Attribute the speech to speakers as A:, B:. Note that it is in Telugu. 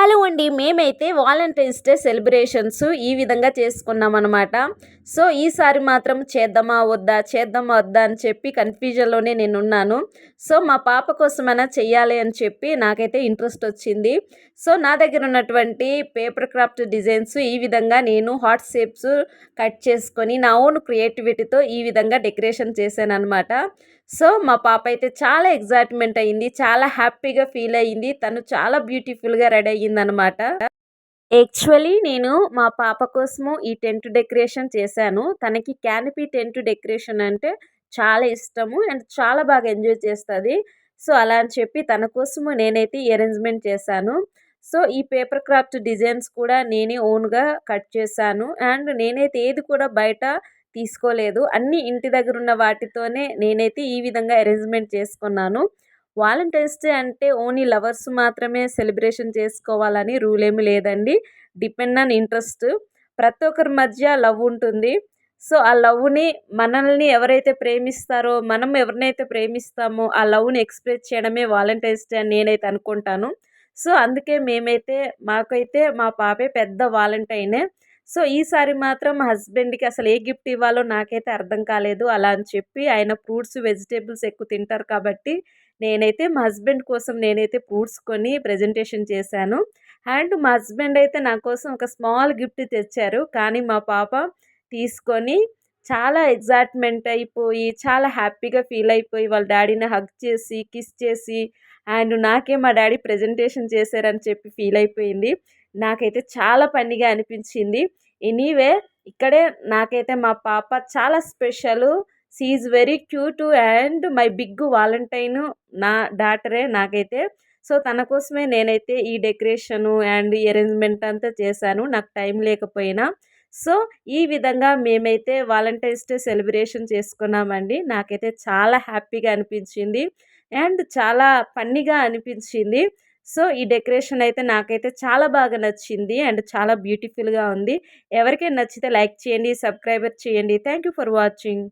A: హలో అండి. మేమైతే వాలంటైన్స్ డే సెలబ్రేషన్స్ ఈ విధంగా చేసుకున్నామన్నమాట. సో, ఈసారి మాత్రం చేద్దామా వద్దా? చేద్దామా వద్దా? అని చెప్పి కన్‌ఫ్యూజన్‌లోనే నేనున్నాను. సో, మా పాప కోసమైనా చెయ్యాలి అని చెప్పి నాకైతే ఇంట్రెస్ట్ వచ్చింది. సో, నా దగ్గర ఉన్నటువంటి పేపర్ క్రాఫ్ట్ డిజైన్స్ ఈ విధంగా నేను హార్ట్ షేప్స్ కట్ చేసుకొని నా ఓన్ క్రియేటివిటీతో ఈ విధంగా డెకరేషన్ చేశానన్నమాట. సో, మా పాప అయితే చాలా ఎక్సైట్‌మెంట్ అయింది. చాలా హ్యాపీగా ఫీల్ అయ్యింది. తను చాలా బ్యూటిఫుల్‌గా రెడీ అయ్యిందనమాట. యాక్చువల్లీ నేను మా పాప కోసము ఈ టెంట్ డెకరేషన్ చేశాను. తనకి క్యానపీ టెంట్ డెకరేషన్ అంటే చాలా ఇష్టము అండ్ చాలా బాగా ఎంజాయ్ చేస్తది. సో, అలా అని చెప్పి తన కోసము నేనైతే ఈ అరేంజ్‌మెంట్ చేశాను. సో, ఈ పేపర్ క్రాఫ్ట్ డిజైన్స్ కూడా నేనే ఓన్‌గా కట్ చేశాను. అండ్ నేనైతే ఏది కూడా బయట తీసుకోలేదు. అన్నీ ఇంటి దగ్గరున్న వాటితోనే నేనైతే ఈ విధంగా అరేంజ్‌మెంట్ చేసుకున్నాను. వాలంటైన్స్ డే అంటే ఓన్లీ లవర్స్ మాత్రమే సెలబ్రేషన్ చేసుకోవాలని రూల్ ఏమి లేదండి. Depend on interest. ప్రతి ఒక్కరి మధ్య లవ్ ఉంటుంది. సో, ఆ లవ్‌ని మనల్ని ఎవరైతే ప్రేమిస్తారో, మనం ఎవరినైతే ప్రేమిస్తామో ఆ లవ్‌ని ఎక్స్‌ప్రెస్ చేయడమే వాలంటైన్స్ డే అని నేనైతే అనుకుంటాను. సో, అందుకే మాకైతే మా పాపే పెద్ద వాలంటైనే. సో, ఈసారి మాత్రం మా హస్బెండ్‌కి అసలు ఏ గిఫ్ట్ ఇవ్వాలో నాకైతే అర్థం కాలేదు. అలా అని చెప్పి ఆయన ఫ్రూట్స్, వెజిటబుల్స్ ఎక్కువ తింటారు కాబట్టి నేనైతే మా హస్బెండ్ కోసం ఫ్రూట్స్ కొని ప్రెజెంటేషన్ చేశాను. అండ్ మా హస్బెండ్ అయితే నా కోసం ఒక స్మాల్ గిఫ్ట్ తెచ్చారు. కానీ మా పాప తీసుకొని చాలా ఎక్సైట్‌మెంట్ అయిపోయి, చాలా హ్యాపీగా ఫీల్ అయిపోయి వాళ్ళ డ్యాడీని హగ్ చేసి, కిస్ చేసి అండ్ నాకే మా డ్యాడీ ప్రెజెంటేషన్ చేశారని చెప్పి ఫీల్ అయిపోయింది. నాకైతే చాలా ఫన్నీగా అనిపించింది. ఎనీవే ఇక్కడే నాకైతే మా పాప చాలా special. She is very cute and my big valentine నా డాటరే నాకైతే. సో, తన కోసమే నేనైతే ఈ డెకరేషను అండ్ ఈ అరేంజ్‌మెంట్ అంతా చేశాను. నాకు టైం లేకపోయినా. సో, ఈ విధంగా మేమైతే వాలంటైన్స్ డే సెలబ్రేషన్ చేసుకున్నామండి. నాకైతే చాలా హ్యాపీగా అనిపించింది. అండ్ చాలా ఫన్నీగా అనిపించింది. సో, ఈ డెకరేషన్ అయితే నాకైతే చాలా బాగా నచ్చింది. అండ్ చాలా బ్యూటిఫుల్‌గా ఉంది. ఎవరికైనా నచ్చితే లైక్ చేయండి, సబ్‌స్క్రైబర్ చేయండి. Thank you for watching.